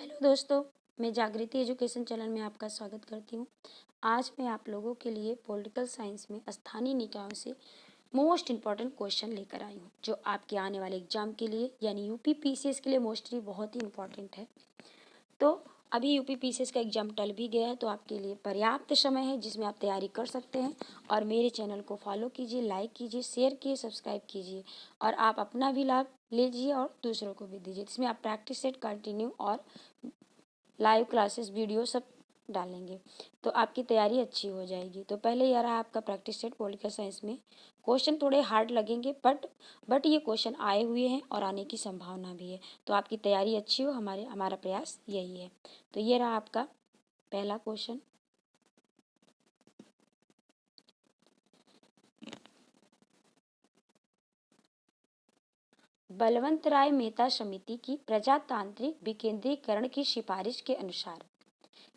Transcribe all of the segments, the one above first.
Hello दोस्तों, मैं जागृति एजुकेशन चैनल में आपका स्वागत करती हूँ। आज मैं आप लोगों के लिए पॉलिटिकल साइंस में स्थानीय निकायों से मोस्ट इम्पॉर्टेंट क्वेश्चन लेकर आई हूँ, जो आपके आने वाले एग्जाम के लिए यानी यूपी पीसीएस के लिए मोस्टली बहुत ही इम्पॉर्टेंट है। तो अभी यूपी पीसीएस का एग्जाम टल भी गया है, तो आपके लिए पर्याप्त समय है जिसमें आप तैयारी कर सकते हैं। और मेरे चैनल को फॉलो कीजिए, लाइक कीजिए, शेयर कीजिए, सब्सक्राइब कीजिए और आप अपना भी लाभ लीजिए और दूसरों को भी दीजिए। इसमें आप प्रैक्टिस सेट कंटिन्यू और लाइव क्लासेस वीडियो सब डालेंगे तो आपकी तैयारी अच्छी हो जाएगी। तो पहले यह रहा आपका प्रैक्टिस सेट पॉलिटिकल साइंस में। क्वेश्चन थोड़े हार्ड लगेंगे बट ये क्वेश्चन आए हुए हैं और आने की संभावना भी है, तो आपकी तैयारी अच्छी हो, हमारा प्रयास यही है। तो ये रहा आपका पहला क्वेश्चन। बलवंत राय मेहता समिति की प्रजातांत्रिक विकेंद्रीकरण की सिफारिश के अनुसार,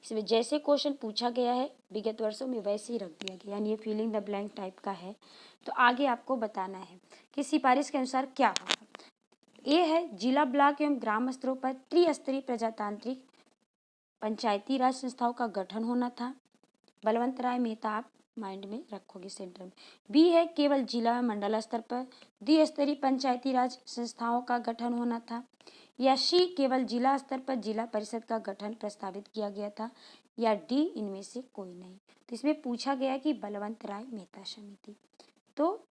इसमें जैसे क्वेश्चन पूछा गया है विगत वर्षों में वैसे ही रख दिया गया, यानी ये फिलिंग द ब्लैंक टाइप का है। तो आगे आपको बताना है कि सिफारिश के अनुसार क्या होगा। ये है जिला, ब्लॉक एवं ग्राम स्तरों पर त्रिस्तरीय प्रजातांत्रिक पंचायती राज संस्थाओं का गठन होना था। बलवंत राय मेहता आप माइंड में रखोगे सेंटर में। बी है केवल जिला मंडल स्तर पर द्विस्तरीय पंचायती राज संस्थाओं का गठन होना था। या सी केवल जिला स्तर पर जिला परिषद का गठन प्रस्तावित किया गया था। या डी इनमें से कोई नहीं। तो इसमें पूछा गया कि बलवंत राय मेहता समिति, तो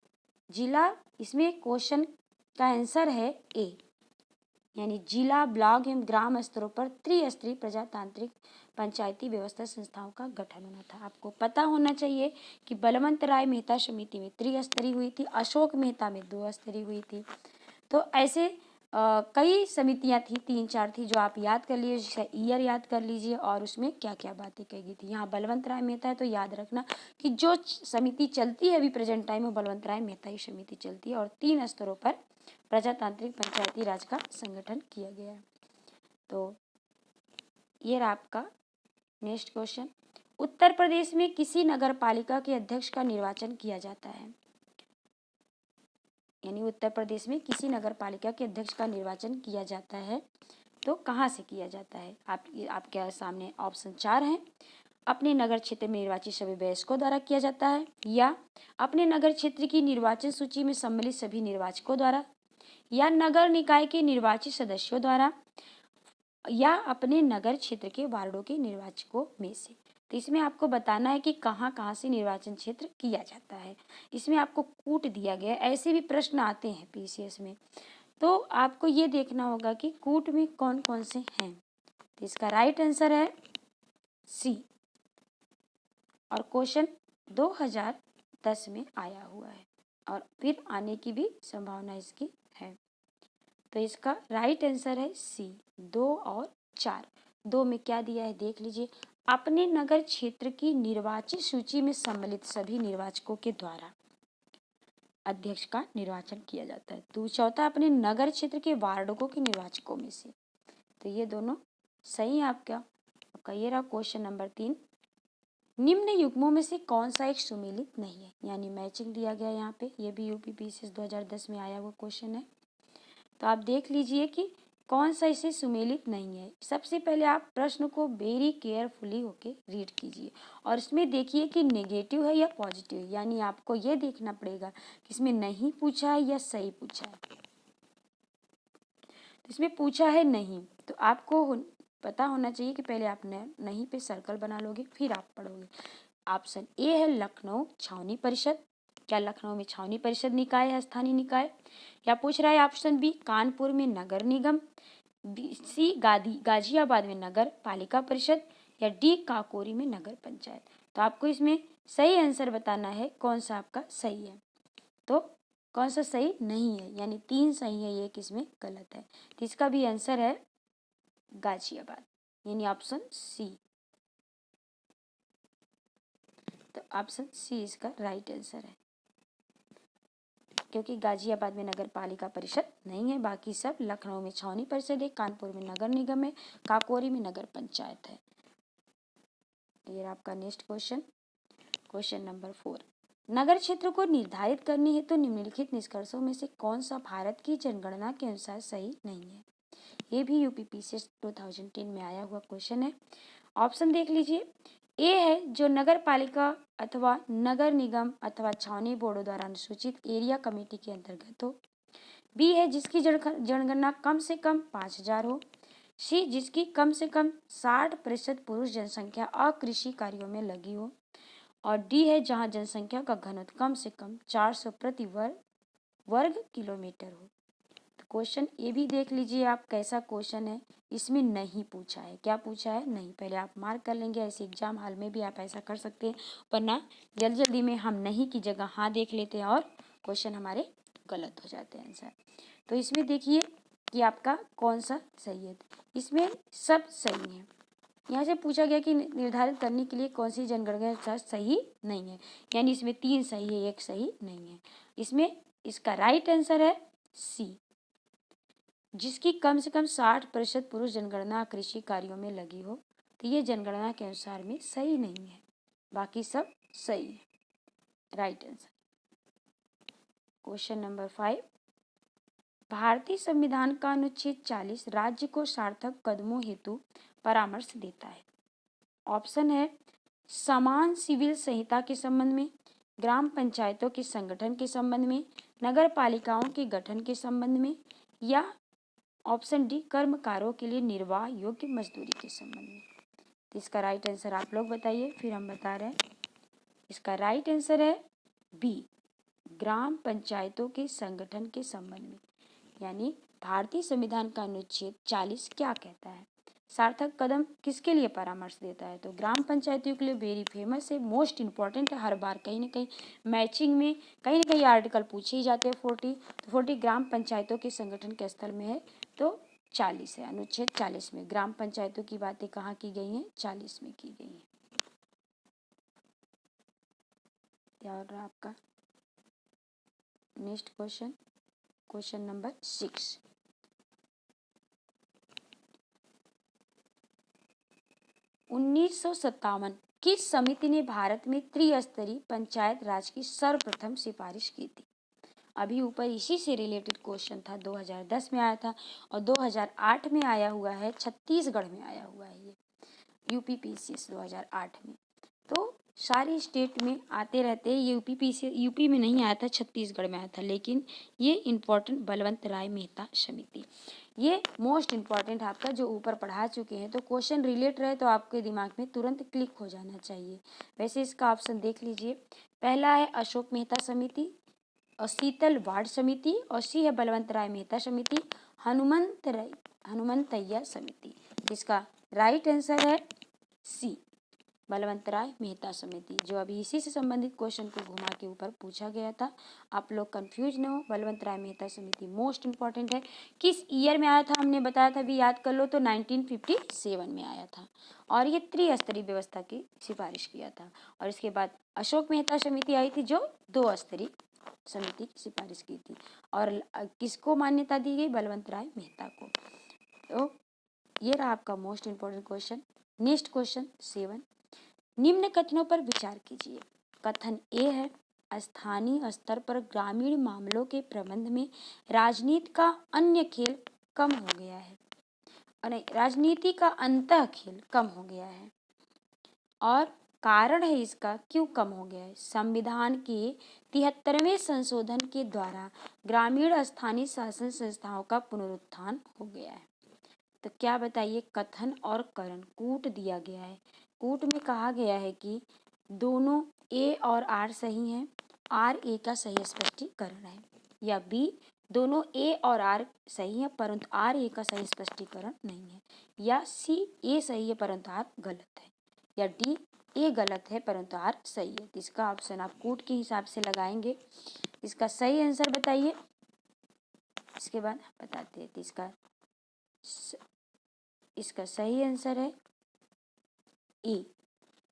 जिला, इसमें क्वेश्चन का आंसर है ए, यानी जिला, ब्लॉक एवं ग्राम स्तरों पर त्रिस्तरीय प्रजातांत्रिक पंचायती व्यवस्था संस्थाओं का गठन होना था। आपको पता होना चाहिए कि बलवंत राय मेहता समिति में त्रिस्तरीय हुई थी, अशोक मेहता में 2 स्तरीय हुई थी। तो ऐसे कई समितियां थी, 3-4 थी, जो आप याद कर लीजिए, ईयर याद कर लीजिए और उसमें क्या क्या बातें कही गई थी। यहाँ बलवंत राय मेहता है तो याद रखना कि जो समिति चलती है अभी प्रेजेंट टाइम में बलवंत राय मेहता ही समिति चलती है और 3 स्तरों पर प्रजातांत्रिक पंचायती राज का संगठन किया गया है। तो ये रहा आपका नेक्स्ट क्वेश्चन। उत्तर प्रदेश में किसी नगर पालिका के अध्यक्ष का निर्वाचन किया जाता है, यानी उत्तर प्रदेश में किसी नगर पालिका के अध्यक्ष का निर्वाचन किया जाता है, तो कहाँ से किया जाता है। आपके सामने ऑप्शन 4 हैं। अपने नगर क्षेत्र में निर्वाचित सभी वयस्कों द्वारा किया जाता है, या अपने नगर क्षेत्र की निर्वाचन सूची में सम्मिलित सभी निर्वाचकों द्वारा, या नगर निकाय के निर्वाचित सदस्यों द्वारा, या अपने नगर क्षेत्र के वार्डों के निर्वाचकों में से। तो इसमें आपको बताना है कि कहाँ कहाँ से निर्वाचन क्षेत्र किया जाता है। इसमें आपको कूट दिया गया, ऐसे भी प्रश्न आते हैं पीसीएस में, तो आपको ये देखना होगा कि कूट में कौन कौन से हैं। तो इसका राइट आंसर है सी, और क्वेश्चन 2010 में आया हुआ है और फिर आने की भी संभावना इसकी है। तो इसका राइट आंसर है सी, 2 और 4। 2 में क्या दिया है देख लीजिए। अपने नगर क्षेत्र की निर्वाचित सूची में सम्मिलित सभी निर्वाचकों के द्वारा अध्यक्ष का निर्वाचन किया जाता है। तो चौथा, अपने नगर क्षेत्र के वार्डों के निर्वाचकों में से। तो ये दोनों सही है आपका ये रहा क्वेश्चन नंबर 3। निम्न युग्मों में से कौन सा एक सुमेलित नहीं है, यानी मैचिंग दिया गया यहाँ पे। ये भी यूपी पीसीएस 2010 में आया हुआ क्वेश्चन है। तो आप देख लीजिए कि कौन सा इसे सुमेलित नहीं है। सबसे पहले आप प्रश्न को वेरी केयरफुली होके रीड कीजिए और इसमें देखिए कि नेगेटिव है या पॉजिटिव है, यानी आपको ये देखना पड़ेगा कि इसमें नहीं पूछा है या सही पूछा है। तो इसमें पूछा है नहीं, तो आपको पता होना चाहिए कि पहले आप नहीं पे सर्कल बना लोगे फिर आप पढ़ोगे। ऑप्शन ए है लखनऊ छावनी परिषद। क्या लखनऊ में छावनी परिषद निकाय है, स्थानीय निकाय? क्या पूछ रहा है ऑप्शन बी कानपुर में नगर निगम, सी गाजियाबाद में नगर पालिका परिषद, या डी काकोरी में नगर पंचायत। तो आपको इसमें सही आंसर बताना है कौन सा आपका सही है। तो कौन सा सही नहीं है, यानी 3 सही है, ये किसमें गलत है। तो इसका भी आंसर है गाजियाबाद, यानी ऑप्शन सी। तो ऑप्शन सी इसका राइट आंसर है, क्योंकि गाजियाबाद में नगर पालिका परिषद नहीं है, बाकी सब लखनऊ में छावनी परिषद है, कानपुर में नगर निगम है, काकोरी में नगर पंचायत है। ये आपका नेक्स्ट क्वेश्चन, क्वेश्चन नंबर 4। नगर क्षेत्र को निर्धारित करने हेतु निम्नलिखित निष्कर्षों में से कौन सा भारत की जनगणना के अनुसार सही नहीं है। ये भी यूपीपीसी 2010 में आया हुआ क्वेश्चन है। ऑप्शन देख लीजिए। ए है जो नगर पालिका अथवा नगर निगम अथवा छावनी बोर्डों द्वारा अनुसूचित एरिया कमेटी के अंतर्गत हो। बी है जिसकी जनगणना कम से कम 5000 हो। सी जिसकी कम से कम 60% पुरुष जनसंख्या अकृषि कार्यों में लगी हो। और डी है जहां जनसंख्या का घनत्व कम से कम 400 प्रति वर्ग किलोमीटर हो। तो क्वेश्चन ये भी देख लीजिए आप कैसा क्वेश्चन है। इसमें नहीं पूछा है। क्या पूछा है? नहीं। पहले आप मार्क कर लेंगे। ऐसे एग्जाम हॉल में भी आप ऐसा कर सकते हैं, वरना जल्दी जल्दी में हम नहीं की जगह हाँ देख लेते हैं और क्वेश्चन हमारे गलत हो जाते हैं आंसर। तो इसमें देखिए कि आपका कौन सा सही है। इसमें सब सही है। यहाँ से पूछा गया कि निर्धारित करने के लिए कौन सी जनगणना सही नहीं है, यानी इसमें 3 सही है, 1 सही नहीं है। इसमें इसका राइट आंसर है सी, जिसकी कम से कम 60% पुरुष जनगणना कृषि कार्यों में लगी हो। तो ये जनगणना के अनुसार में सही नहीं है, बाकी सब सही है। Right answer. क्वेश्चन नंबर 5, भारतीय संविधान का अनुच्छेद 40 राज्य को सार्थक कदमों हेतु परामर्श देता है। ऑप्शन है समान सिविल संहिता के संबंध में, ग्राम पंचायतों के संगठन के संबंध में, नगर पालिकाओं के गठन के संबंध में, या ऑप्शन डी कर्मकारों के लिए निर्वाह योग्य मजदूरी के संबंध में। तो इसका राइट आंसर आप लोग बताइए, फिर हम बता रहे हैं। इसका राइट आंसर है बी, ग्राम पंचायतों के संगठन के संबंध में। यानी भारतीय संविधान का अनुच्छेद 40 क्या कहता है, सार्थक कदम किसके लिए परामर्श देता है? तो ग्राम पंचायतों के लिए वेरी फेमस है, मोस्ट इम्पॉर्टेंट है। हर बार कहीं ना कहीं मैचिंग में कहीं ना कहीं आर्टिकल पूछे ही जाते हैं। 40 तो 40 ग्राम पंचायतों के संगठन के स्थल में है, तो 40 है। अनुच्छेद 40 में ग्राम पंचायतों की बातें कहाँ की गई हैं? 40 में की गई हैं। क्या हो रहा है आपका नेक्स्ट क्वेश्चन? क्वेश्चन नंबर 6, 1957 किस समिति ने भारत में त्रिस्तरीय पंचायत राज की सर्वप्रथम सिफारिश की थी? अभी ऊपर इसी से रिलेटेड क्वेश्चन था, 2010 में आया था और 2008 में आया हुआ है, छत्तीसगढ़ में आया हुआ है। ये यूपीपीसीएस 2008 में। तो सारी स्टेट में आते रहते हैं। ये यूपी में नहीं आया था, छत्तीसगढ़ में आया था। लेकिन ये इम्पोर्टेंट बलवंत राय मेहता समिति, ये मोस्ट इम्पॉर्टेंट आपका जो ऊपर पढ़ा चुके हैं। तो क्वेश्चन रिलेट रहे तो आपके दिमाग में तुरंत क्लिक हो जाना चाहिए। वैसे इसका ऑप्शन देख लीजिए। पहला है अशोक मेहता समिति, और शीतल वार्ड समिति, और सी है बलवंत राय मेहता समिति, हनुमंतैया समिति। इसका राइट आंसर है सी, बलवंत राय मेहता समिति, जो अभी इसी से संबंधित क्वेश्चन को घुमा के ऊपर पूछा गया था। आप लोग कंफ्यूज न हो। बलवंत राय मेहता समिति मोस्ट इंपॉर्टेंट है। किस ईयर में आया था हमने बताया था, भी याद कर लो, तो 1957 में आया था और ये त्रिस्तरीय व्यवस्था की सिफारिश किया था। और इसके बाद अशोक मेहता समिति आई थी जो 2 स्तरीय समिति की सिफारिश की थी। और किसको मान्यता दी गई? बलवंत राय मेहता को। तो ये रहा आपका most important question. Next question 7, निम्न कथनों पर विचार कीजिए। कथन ए है स्थानीय स्तर पर ग्रामीण मामलों के प्रबंध में राजनीति का अन्य खेल कम हो गया है, और राजनीति का अंतः खेल कम हो गया है। और कारण है इसका क्यों कम हो गया है? संविधान के 73वें संशोधन के द्वारा ग्रामीण स्थानीय शासन संस्थाओं का पुनरुत्थान हो गया है। तो क्या बताइए? कथन और करण कूट दिया गया है। कूट में कहा गया है कि दोनों ए और आर सही हैं, आर ए का सही स्पष्टीकरण है, या बी दोनों ए और आर सही है परंतु आर ए का सही स्पष्टीकरण नहीं है, या सी ए सही है परंतु आर गलत है, या डी ए गलत है परंतु आर सही है। तो इसका ऑप्शन आप कूट के हिसाब से लगाएंगे। इसका सही आंसर बताइए, इसके बाद बताते हैं। तो इसका सही आंसर है ए,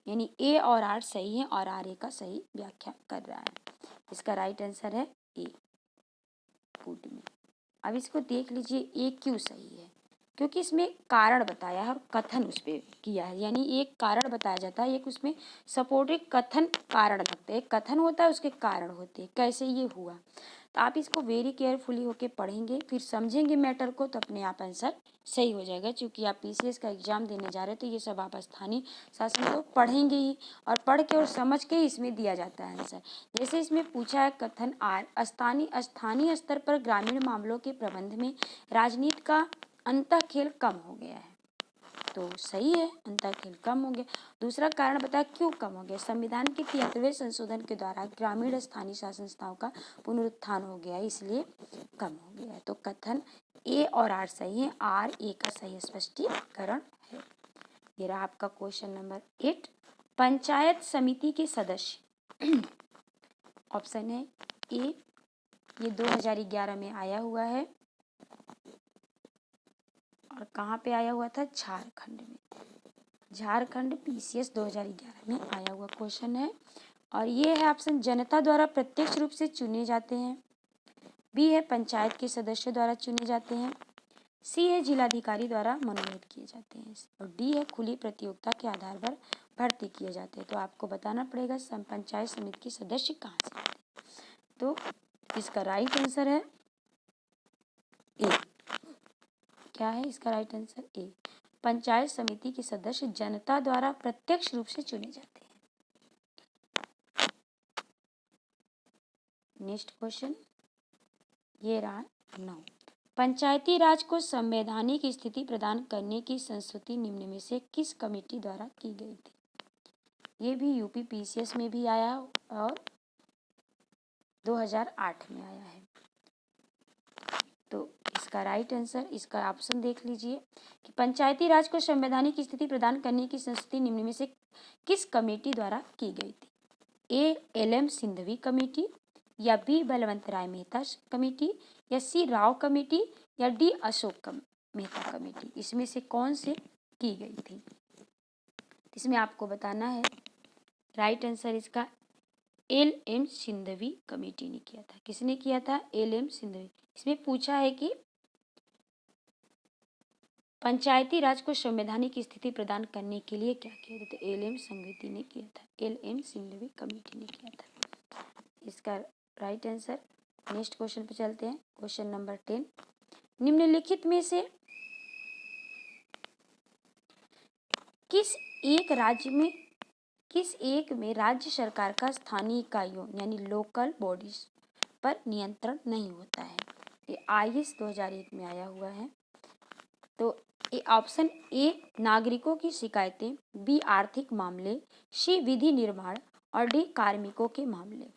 यानी ए और आर सही है और आर ए का सही व्याख्या कर रहा है। इसका राइट आंसर है ए कूट में। अब इसको देख लीजिए ए क्यों सही है, क्योंकि इसमें कारण बताया है और कथन उस पर किया है। यानी एक कारण बताया जाता है, एक उसमें सपोर्टिव कथन कारण लगते हैं। कथन होता है, उसके कारण होते हैं। कैसे ये हुआ? तो आप इसको वेरी केयरफुली होके पढ़ेंगे, फिर समझेंगे मैटर को, तो अपने आप आंसर सही हो जाएगा। क्योंकि आप पीसीएस का एग्जाम देने जा रहे हैं तो ये सब आप स्थानीय शासन को पढ़ेंगे ही, और पढ़ के और समझ के ही इसमें दिया जाता है आंसर। जैसे इसमें पूछा है कथन आर, स्थानीय स्तर पर ग्रामीण मामलों के प्रबंध में राजनीति का अंतःखेल कम हो गया है, तो सही है, अंतःखेल कम हो गया। दूसरा कारण बताया क्यों कम हो गया, संविधान के 73वें संशोधन के द्वारा ग्रामीण स्थानीय शासन संस्थाओं का पुनरुत्थान हो गया, इसलिए कम हो गया है। तो कथन ए और आर सही है, आर ए का सही स्पष्टीकरण है। ये रहा आपका क्वेश्चन नंबर 8। पंचायत समिति के सदस्य ऑप्शन है ए, ये 2011 में आया हुआ है, और कहाँ पे आया हुआ था, झारखंड में। झारखंड पीसीएस 2011 में आया हुआ क्वेश्चन है। और ये है ऑप्शन, जनता द्वारा प्रत्यक्ष रूप से चुने जाते हैं। बी है, पंचायत के सदस्यों द्वारा चुने जाते हैं। सी है, जिलाधिकारी द्वारा मनोनीत किए जाते हैं। और डी है, खुली प्रतियोगिता के आधार पर भर्ती किए जाते हैं। तो आपको बताना पड़ेगा पंचायत समिति के सदस्य कहाँ से आते हैं। तो इसका राइट आंसर है ए। क्या है इसका राइट आंसर, ए। पंचायत समिति के सदस्य जनता द्वारा प्रत्यक्ष रूप से चुने जाते हैं। नेक्स्ट क्वेश्चन ये रहा 9। पंचायती राज को संवैधानिक स्थिति प्रदान करने की संस्तुति निम्न में से किस कमेटी द्वारा की गई थी। ये भी यूपी पीसीएस में भी आया और 2008 में आया है। तो इसका राइट आंसर, इसका ऑप्शन देख लीजिए कि पंचायती राज को संवैधानिक स्थिति प्रदान करने की संस्तुति निम्न में से किस कमेटी द्वारा की गई थी। ए, एल.एम. सिंघवी कमेटी, या बी, बलवंत राय मेहता कमेटी, या सी, राव कमेटी, या डी, अशोक मेहता कमेटी। इसमें से कौन से की गई थी। इसमें आपको बताना है राइट आंसर इसका एल.एम. सिंघवी कमेटी ने किया था। किसने किया था, एल.एम. सिंघवी। इसमें पूछा है कि पंचायती राज को संवैधानिक स्थिति प्रदान करने के लिए क्या किया था, तो एल.एम. सिंघवी ने किया था, एल.एम. सिंघवी कमेटी ने किया था। इसका राइट आंसर। नेक्स्ट क्वेश्चन पे चलते हैं, क्वेश्चन नंबर 10। निम्नलिखित में से किस एक में राज्य सरकार का स्थानीय इकाइयों यानी लोकल बॉडीज पर नियंत्रण नहीं होता है। ये आईएएस 2001 में आया हुआ है। तो ए ऑप्शन ए, नागरिकों की शिकायतें, बी, आर्थिक मामले, सी, विधि निर्माण, और डी, कार्मिकों के मामले।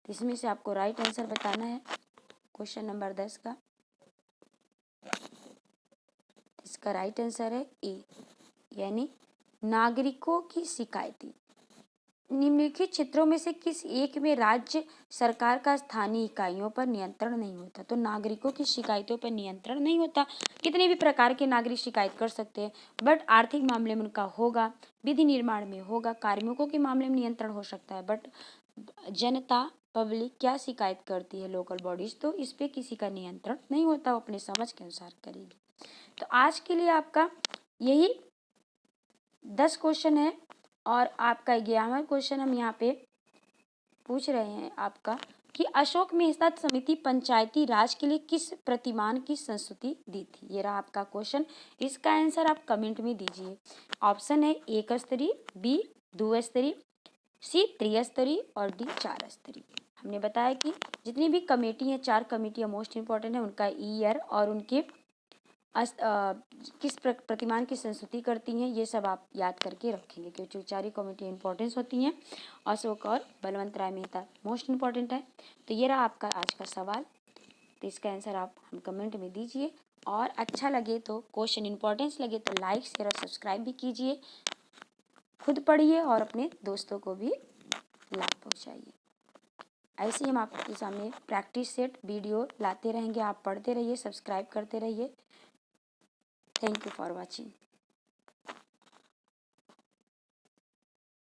इसमें से आपको राइट आंसर बताना है क्वेश्चन नंबर 10 का। इसका राइट आंसर है ए, यानी नागरिकों की शिकायतें। निम्नलिखित क्षेत्रों में से किस एक में राज्य सरकार का स्थानीय इकाइयों पर नियंत्रण नहीं होता, तो नागरिकों की शिकायतों पर नियंत्रण नहीं होता। कितने भी प्रकार के नागरिक शिकायत कर सकते हैं, बट आर्थिक मामले में उनका होगा, विधि निर्माण में होगा, कार्मिकों के मामले में नियंत्रण हो सकता है, बट जनता पब्लिक क्या शिकायत करती है लोकल बॉडीज, तो इस पर किसी का नियंत्रण नहीं होता, वो अपने समझ के अनुसार करेगी। तो आज के लिए आपका यही 10 क्वेश्चन है, और आपका 11वां क्वेश्चन हम यहाँ पे पूछ रहे हैं आपका कि अशोक मेहता समिति पंचायती राज के लिए किस प्रतिमान की संस्तुति दी थी। ये रहा आपका क्वेश्चन। इसका आंसर आप कमेंट में दीजिए। ऑप्शन है एक स्तरीय, बी, 2 स्तरीय, सी, 3 स्तरीय, और डी, 4 स्तरीय। हमने बताया कि जितनी भी कमेटी हैं, 4 कमेटियाँ मोस्ट इंपॉर्टेंट है, उनका ईयर और उनके किस प्रतिमान की संस्तुति करती हैं, ये सब आप याद करके रखेंगे, क्योंकि 4 कमेटी इंपॉर्टेंस होती हैं। अशोक और बलवंत राय मेहता मोस्ट इंपॉर्टेंट है। तो ये रहा आपका आज का सवाल। तो इसका आंसर आप हम कमेंट में दीजिए, और अच्छा लगे तो, क्वेश्चन इंपॉर्टेंस लगे तो लाइक, शेयर और सब्सक्राइब भी कीजिए। खुद पढ़िए और अपने दोस्तों को भी लाभ पहुँचाइए। ऐसे ही हम आपके सामने प्रैक्टिस सेट वीडियो लाते रहेंगे। आप पढ़ते रहिए, सब्सक्राइब करते रहिए। Thank you for watching.